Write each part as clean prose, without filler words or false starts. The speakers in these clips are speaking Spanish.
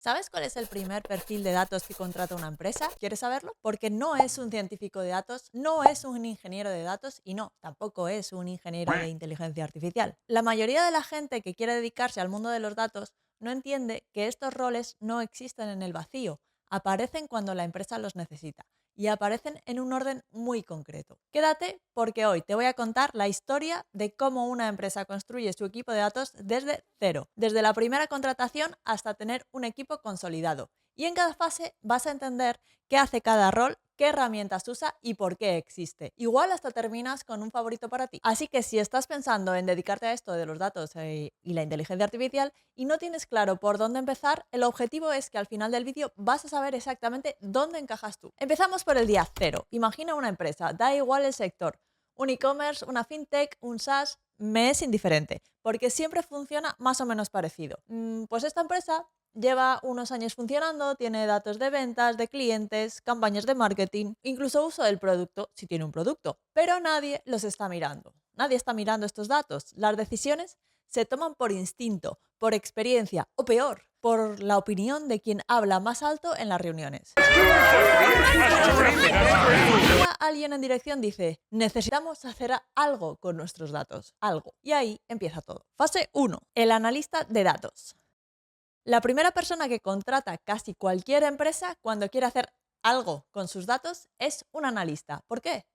¿Sabes cuál es el primer perfil de datos que contrata una empresa? ¿Quieres saberlo? Porque no es un científico de datos, no es un ingeniero de datos y no, tampoco es un ingeniero de inteligencia artificial. La mayoría de la gente que quiere dedicarse al mundo de los datos no entiende que estos roles no existen en el vacío, aparecen cuando la empresa los necesita y aparecen en un orden muy concreto. Quédate porque hoy te voy a contar la historia de cómo una empresa construye su equipo de datos desde cero, desde la primera contratación hasta tener un equipo consolidado. Y en cada fase vas a entender qué hace cada rol, qué herramientas usa y por qué existe. Igual hasta terminas con un favorito para ti. Así que si estás pensando en dedicarte a esto de los datos y la inteligencia artificial y no tienes claro por dónde empezar, el objetivo es que al final del vídeo vas a saber exactamente dónde encajas tú. Empezamos por el día cero. Imagina una empresa, da igual el sector, un e-commerce, una fintech, un SaaS, me es indiferente, porque siempre funciona más o menos parecido. Pues esta empresa lleva unos años funcionando, tiene datos de ventas, de clientes, campañas de marketing, incluso uso del producto, si tiene un producto, pero nadie los está mirando. Nadie está mirando estos datos. Las decisiones se toman por instinto, por experiencia o peor, por la opinión de quien habla más alto en las reuniones. Un día alguien en dirección dice, necesitamos hacer algo con nuestros datos, algo. Y ahí empieza todo. Fase 1. El analista de datos. La primera persona que contrata casi cualquier empresa cuando quiere hacer algo con sus datos es un analista. ¿Por qué?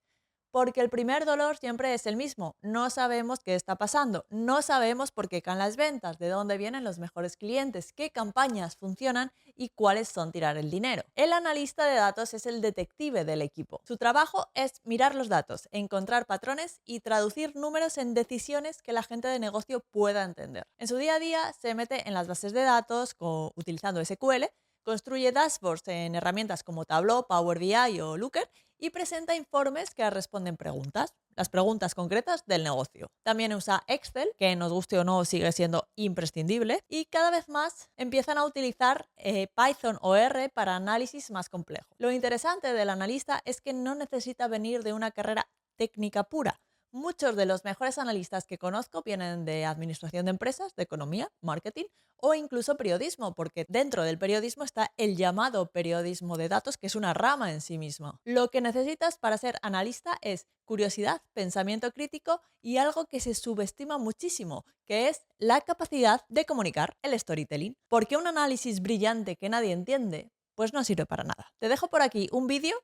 Porque el primer dolor siempre es el mismo. No sabemos qué está pasando, no sabemos por qué caen las ventas, de dónde vienen los mejores clientes, qué campañas funcionan y cuáles son tirar el dinero. El analista de datos es el detective del equipo. Su trabajo es mirar los datos, encontrar patrones y traducir números en decisiones que la gente de negocio pueda entender. En su día a día se mete en las bases de datos utilizando SQL, construye dashboards en herramientas como Tableau, Power BI o Looker y presenta informes que responden preguntas, las preguntas concretas del negocio. También usa Excel, que nos guste o no sigue siendo imprescindible, y cada vez más empiezan a utilizar Python o R para análisis más complejo. Lo interesante del analista es que no necesita venir de una carrera técnica pura. Muchos de los mejores analistas que conozco vienen de administración de empresas, de economía, marketing o incluso periodismo, porque dentro del periodismo está el llamado periodismo de datos, que es una rama en sí mismo. Lo que necesitas para ser analista es curiosidad, pensamiento crítico y algo que se subestima muchísimo, que es la capacidad de comunicar, el storytelling. Porque un análisis brillante que nadie entiende, pues no sirve para nada. Te dejo por aquí un vídeo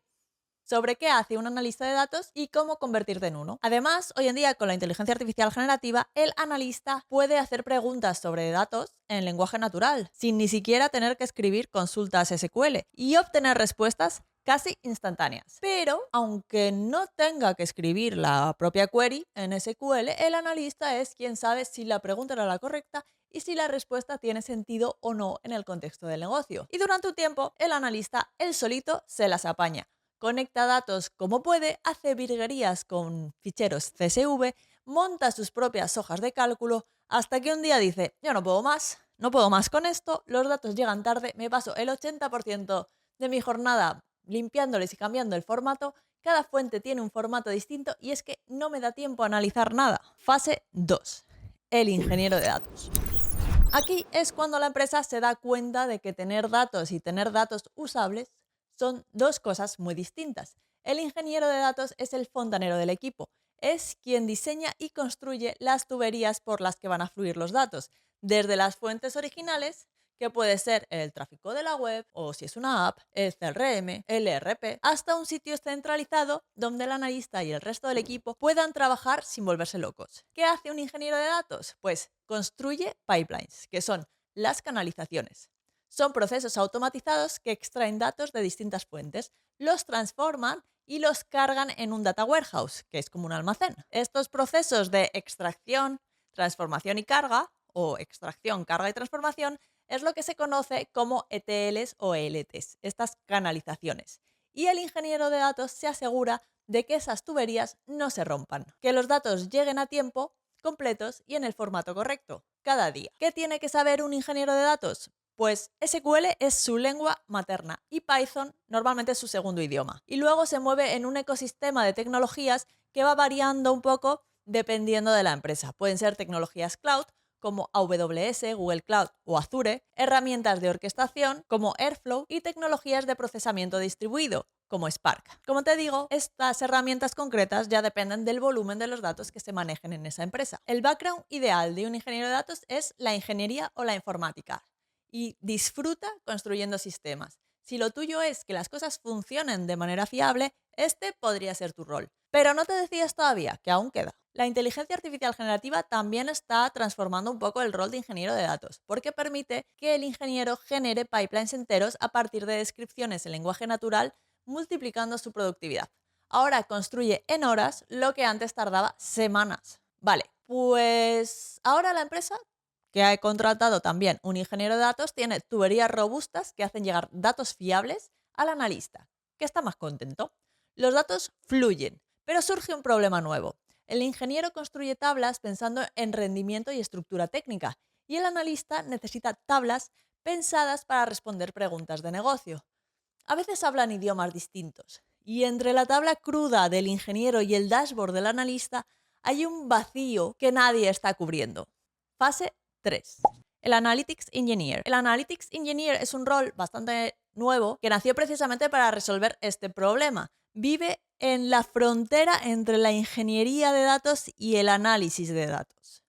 sobre qué hace un analista de datos y cómo convertirte en uno. Además, hoy en día con la inteligencia artificial generativa, el analista puede hacer preguntas sobre datos en lenguaje natural, sin ni siquiera tener que escribir consultas SQL y obtener respuestas casi instantáneas. Pero, aunque no tenga que escribir la propia query en SQL, el analista es quien sabe si la pregunta era la correcta y si la respuesta tiene sentido o no en el contexto del negocio. Y durante un tiempo, el analista, él solito, se las apaña. Conecta datos como puede, hace virguerías con ficheros CSV, monta sus propias hojas de cálculo, hasta que un día dice, yo no puedo más con esto, los datos llegan tarde, me paso el 80% de mi jornada limpiándoles y cambiando el formato, cada fuente tiene un formato distinto y es que no me da tiempo a analizar nada. Fase 2. El ingeniero de datos. Aquí es cuando la empresa se da cuenta de que tener datos y tener datos usables son dos cosas muy distintas. El ingeniero de datos es el fontanero del equipo, es quien diseña y construye las tuberías por las que van a fluir los datos, desde las fuentes originales, que puede ser el tráfico de la web, o si es una app, el CRM, el ERP, hasta un sitio centralizado donde el analista y el resto del equipo puedan trabajar sin volverse locos. ¿Qué hace un ingeniero de datos? Pues construye pipelines, que son las canalizaciones. Son procesos automatizados que extraen datos de distintas fuentes, los transforman y los cargan en un data warehouse, que es como un almacén. Estos procesos de extracción, transformación y carga, o extracción, carga y transformación, es lo que se conoce como ETLs o ELTs, estas canalizaciones. Y el ingeniero de datos se asegura de que esas tuberías no se rompan, que los datos lleguen a tiempo, completos y en el formato correcto, cada día. ¿Qué tiene que saber un ingeniero de datos? Pues SQL es su lengua materna y Python normalmente es su segundo idioma. Y luego se mueve en un ecosistema de tecnologías que va variando un poco dependiendo de la empresa. Pueden ser tecnologías cloud, como AWS, Google Cloud o Azure, herramientas de orquestación como Airflow y tecnologías de procesamiento distribuido como Spark. Como te digo, estas herramientas concretas ya dependen del volumen de los datos que se manejen en esa empresa. El background ideal de un ingeniero de datos es la ingeniería o la informática y disfruta construyendo sistemas. Si lo tuyo es que las cosas funcionen de manera fiable, este podría ser tu rol. Pero no te decías todavía, que aún queda. La inteligencia artificial generativa también está transformando un poco el rol de ingeniero de datos, porque permite que el ingeniero genere pipelines enteros a partir de descripciones en lenguaje natural, multiplicando su productividad. Ahora construye en horas lo que antes tardaba semanas. Vale, pues ahora la empresa, que ha contratado también un ingeniero de datos, tiene tuberías robustas que hacen llegar datos fiables al analista, que está más contento. Los datos fluyen, pero surge un problema nuevo. El ingeniero construye tablas pensando en rendimiento y estructura técnica, y el analista necesita tablas pensadas para responder preguntas de negocio. A veces hablan idiomas distintos, y entre la tabla cruda del ingeniero y el dashboard del analista hay un vacío que nadie está cubriendo. Fase 3. El Analytics Engineer. El Analytics Engineer es un rol bastante nuevo que nació precisamente para resolver este problema. Vive en la frontera entre la ingeniería de datos y el análisis de datos.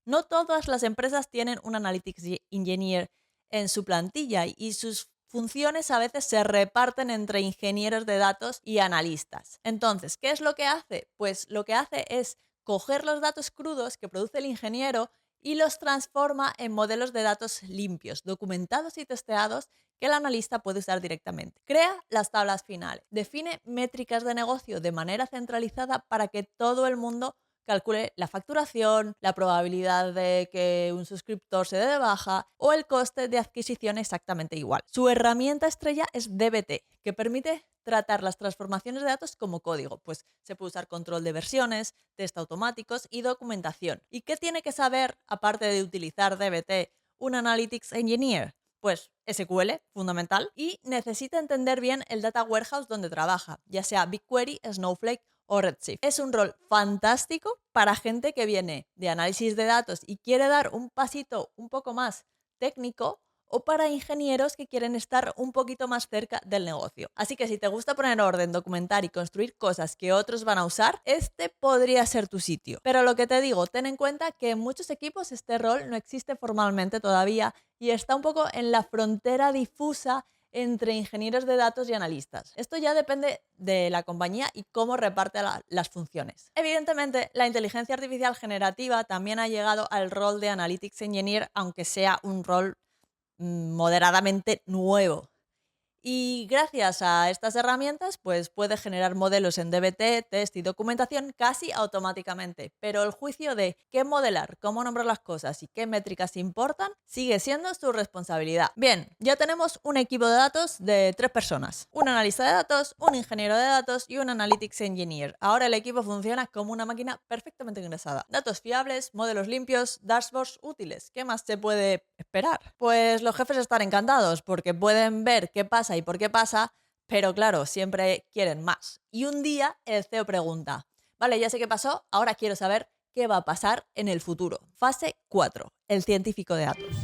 No todas las empresas tienen un Analytics Engineer en su plantilla y sus funciones a veces se reparten entre ingenieros de datos y analistas. Entonces, ¿qué es lo que hace? Pues lo que hace es coger los datos crudos que produce el ingeniero y los transforma en modelos de datos limpios, documentados y testeados que el analista puede usar directamente. Crea las tablas finales, define métricas de negocio de manera centralizada para que todo el mundo calcule la facturación, la probabilidad de que un suscriptor se dé de baja o el coste de adquisición exactamente igual. Su herramienta estrella es dbt, que permite tratar las transformaciones de datos como código, pues se puede usar control de versiones, test automáticos y documentación. ¿Y qué tiene que saber, aparte de utilizar dbt, un Analytics Engineer? Pues SQL, fundamental, y necesita entender bien el data warehouse donde trabaja, ya sea BigQuery, Snowflake o Redshift. Es un rol fantástico para gente que viene de análisis de datos y quiere dar un pasito un poco más técnico, o para ingenieros que quieren estar un poquito más cerca del negocio. Así que si te gusta poner orden, documentar y construir cosas que otros van a usar, este podría ser tu sitio. Pero lo que te digo, ten en cuenta que en muchos equipos este rol no existe formalmente todavía y está un poco en la frontera difusa entre ingenieros de datos y analistas. Esto ya depende de la compañía y cómo reparte las funciones. Evidentemente, la inteligencia artificial generativa también ha llegado al rol de Analytics Engineer, aunque sea un rol moderadamente nuevo. Y gracias a estas herramientas, pues puedes generar modelos en dbt, test y documentación casi automáticamente. Pero el juicio de qué modelar, cómo nombrar las cosas y qué métricas importan sigue siendo su responsabilidad. Bien, ya tenemos un equipo de datos de 3 personas. Un analista de datos, un ingeniero de datos y un Analytics Engineer. Ahora el equipo funciona como una máquina perfectamente engrasada. Datos fiables, modelos limpios, dashboards útiles. ¿Qué más se puede esperar? Pues los jefes están encantados porque pueden ver qué pasa y por qué pasa, pero claro, siempre quieren más. Y un día el CEO pregunta, vale, ya sé qué pasó, ahora quiero saber qué va a pasar en el futuro. Fase 4, el científico de datos.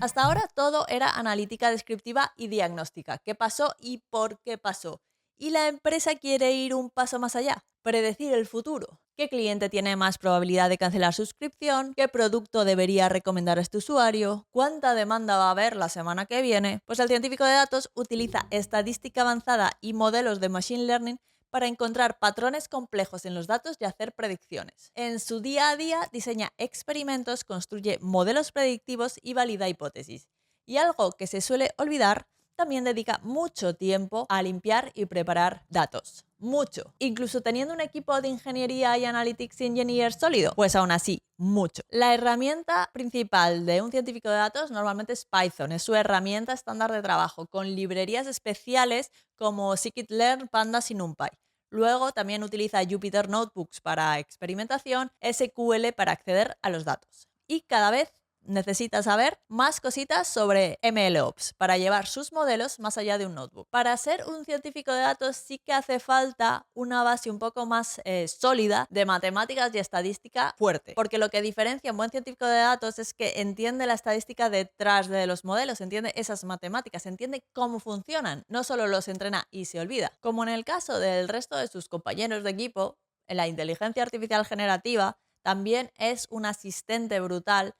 Hasta ahora todo era analítica descriptiva y diagnóstica. ¿Qué pasó y por qué pasó? Y la empresa quiere ir un paso más allá, predecir el futuro. ¿Qué cliente tiene más probabilidad de cancelar suscripción? ¿Qué producto debería recomendar a este usuario? ¿Cuánta demanda va a haber la semana que viene? Pues el científico de datos utiliza estadística avanzada y modelos de machine learning para encontrar patrones complejos en los datos y hacer predicciones. En su día a día diseña experimentos, construye modelos predictivos y valida hipótesis. Y algo que se suele olvidar, también dedica mucho tiempo a limpiar y preparar datos. Mucho. Incluso teniendo un equipo de ingeniería y analytics engineer sólido, pues aún así, mucho. La herramienta principal de un científico de datos normalmente es Python. Es su herramienta estándar de trabajo, con librerías especiales como scikit-learn, pandas y numpy. Luego también utiliza Jupyter Notebooks para experimentación, SQL para acceder a los datos. Y cada vez necesita saber más cositas sobre MLOps para llevar sus modelos más allá de un notebook. Para ser un científico de datos sí que hace falta una base un poco más sólida de matemáticas y estadística fuerte, porque lo que diferencia a un buen científico de datos es que entiende la estadística detrás de los modelos, entiende esas matemáticas, entiende cómo funcionan, no solo los entrena y se olvida. Como en el caso del resto de sus compañeros de equipo, en la inteligencia artificial generativa también es un asistente brutal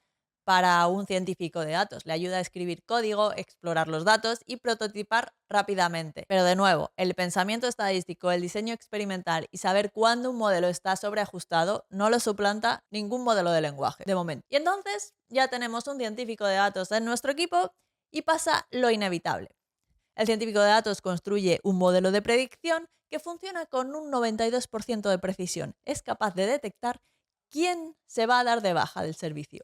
para un científico de datos. Le ayuda a escribir código, explorar los datos y prototipar rápidamente. Pero de nuevo, el pensamiento estadístico, el diseño experimental y saber cuándo un modelo está sobreajustado no lo suplanta ningún modelo de lenguaje, de momento. Y entonces ya tenemos un científico de datos en nuestro equipo y pasa lo inevitable. El científico de datos construye un modelo de predicción que funciona con un 92% de precisión. Es capaz de detectar quién se va a dar de baja del servicio.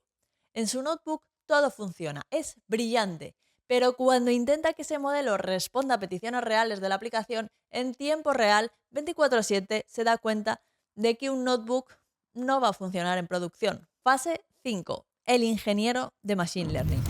En su notebook todo funciona, es brillante, pero cuando intenta que ese modelo responda a peticiones reales de la aplicación, en tiempo real, 24/7, se da cuenta de que un notebook no va a funcionar en producción. Fase 5. El ingeniero de Machine Learning.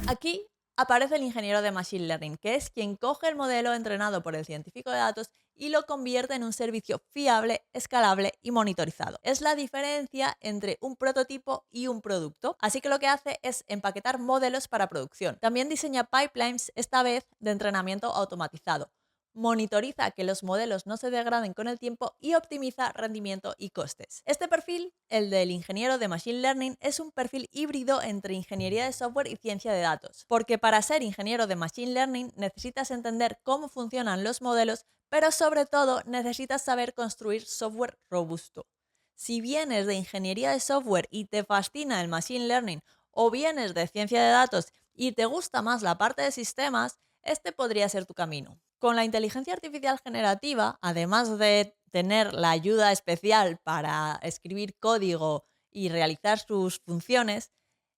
Aquí aparece el ingeniero de Machine Learning, que es quien coge el modelo entrenado por el científico de datos y lo convierte en un servicio fiable, escalable y monitorizado. Es la diferencia entre un prototipo y un producto. Así que lo que hace es empaquetar modelos para producción. También diseña pipelines, esta vez de entrenamiento automatizado. Monitoriza que los modelos no se degraden con el tiempo y optimiza rendimiento y costes. Este perfil, el del ingeniero de Machine Learning, es un perfil híbrido entre ingeniería de software y ciencia de datos, porque para ser ingeniero de Machine Learning necesitas entender cómo funcionan los modelos, pero sobre todo necesitas saber construir software robusto. Si vienes de ingeniería de software y te fascina el Machine Learning, o vienes de ciencia de datos y te gusta más la parte de sistemas, este podría ser tu camino. Con la inteligencia artificial generativa, además de tener la ayuda especial para escribir código y realizar sus funciones,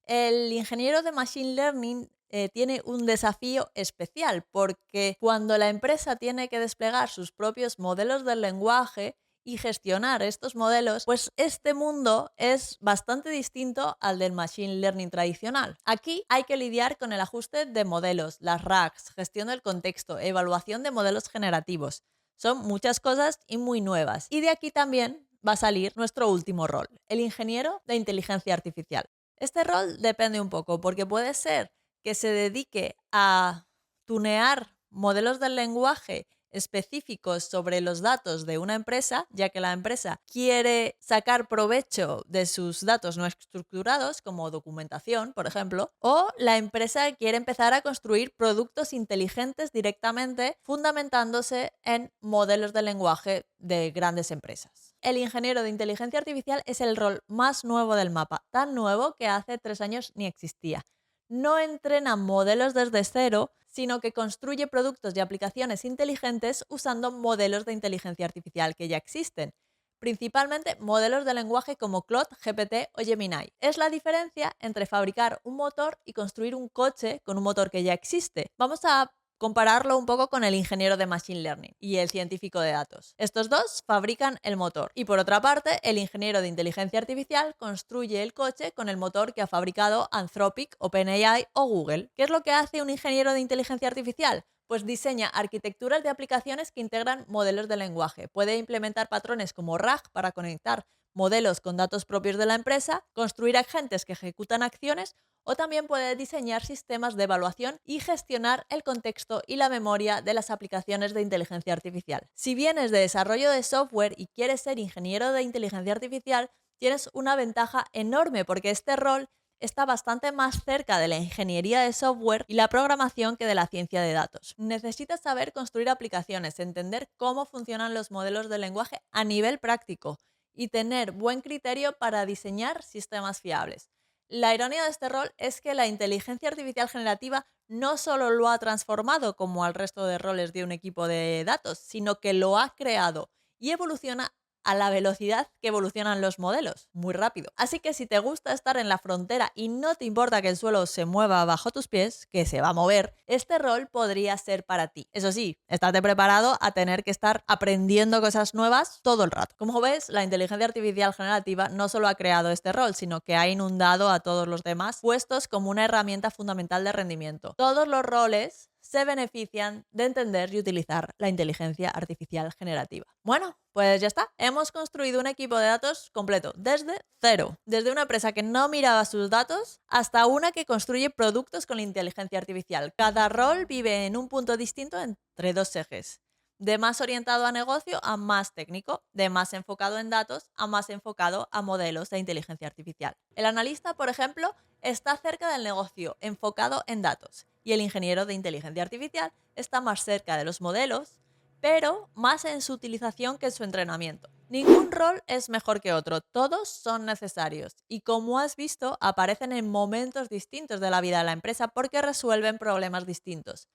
el ingeniero de Machine Learning tiene un desafío especial porque cuando la empresa tiene que desplegar sus propios modelos del lenguaje y gestionar estos modelos, pues este mundo es bastante distinto al del Machine Learning tradicional. Aquí hay que lidiar con el ajuste de modelos, las RAGs, gestión del contexto, evaluación de modelos generativos. Son muchas cosas y muy nuevas. Y de aquí también va a salir nuestro último rol, el ingeniero de inteligencia artificial. Este rol depende un poco porque puede ser que se dedique a tunear modelos del lenguaje específicos sobre los datos de una empresa, ya que la empresa quiere sacar provecho de sus datos no estructurados, como documentación, por ejemplo, o la empresa quiere empezar a construir productos inteligentes directamente, fundamentándose en modelos de lenguaje de grandes empresas. El ingeniero de inteligencia artificial es el rol más nuevo del mapa, tan nuevo que hace 3 años ni existía. No entrena modelos desde cero, sino que construye productos y aplicaciones inteligentes usando modelos de inteligencia artificial que ya existen, principalmente modelos de lenguaje como Claude, GPT o Gemini. Es la diferencia entre fabricar un motor y construir un coche con un motor que ya existe. Vamos a compararlo un poco con el ingeniero de Machine Learning y el científico de datos. Estos dos fabrican el motor y por otra parte el ingeniero de inteligencia artificial construye el coche con el motor que ha fabricado Anthropic, OpenAI o Google. ¿Qué es lo que hace un ingeniero de inteligencia artificial? Pues diseña arquitecturas de aplicaciones que integran modelos de lenguaje. Puede implementar patrones como RAG para conectar modelos con datos propios de la empresa, construir agentes que ejecutan acciones o también puede diseñar sistemas de evaluación y gestionar el contexto y la memoria de las aplicaciones de inteligencia artificial. Si vienes de desarrollo de software y quieres ser ingeniero de inteligencia artificial, tienes una ventaja enorme porque este rol está bastante más cerca de la ingeniería de software y la programación que de la ciencia de datos. Necesitas saber construir aplicaciones, entender cómo funcionan los modelos de lenguaje a nivel práctico y tener buen criterio para diseñar sistemas fiables. La ironía de este rol es que la inteligencia artificial generativa no solo lo ha transformado como al resto de roles de un equipo de datos, sino que lo ha creado y evoluciona a la velocidad que evolucionan los modelos, muy rápido. Así que si te gusta estar en la frontera y no te importa que el suelo se mueva bajo tus pies, que se va a mover, este rol podría ser para ti. Eso sí, estate preparado a tener que estar aprendiendo cosas nuevas todo el rato. Como ves, la inteligencia artificial generativa no solo ha creado este rol, sino que ha inundado a todos los demás puestos como una herramienta fundamental de rendimiento. Todos los roles se benefician de entender y utilizar la inteligencia artificial generativa. Bueno, pues ya está. Hemos construido un equipo de datos completo, desde cero. Desde una empresa que no miraba sus datos hasta una que construye productos con la inteligencia artificial. Cada rol vive en un punto distinto entre dos ejes. De más orientado a negocio a más técnico, de más enfocado en datos a más enfocado a modelos de inteligencia artificial. El analista, por ejemplo, está cerca del negocio, enfocado en datos, y el ingeniero de inteligencia artificial está más cerca de los modelos, pero más en su utilización que en su entrenamiento. Ningún rol es mejor que otro, todos son necesarios y, como has visto, aparecen en momentos distintos de la vida de la empresa porque resuelven problemas distintos.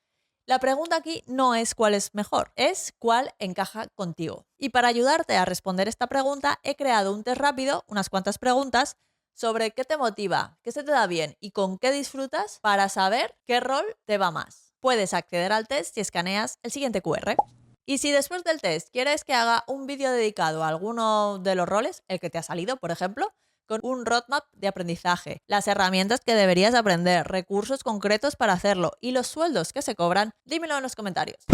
La pregunta aquí no es cuál es mejor, es cuál encaja contigo. Y para ayudarte a responder esta pregunta, he creado un test rápido, unas cuantas preguntas, sobre qué te motiva, qué se te da bien y con qué disfrutas para saber qué rol te va más. Puedes acceder al test si escaneas el siguiente QR. Y si después del test quieres que haga un vídeo dedicado a alguno de los roles, el que te ha salido, por ejemplo, con un roadmap de aprendizaje, las herramientas que deberías aprender, recursos concretos para hacerlo y los sueldos que se cobran, dímelo en los comentarios.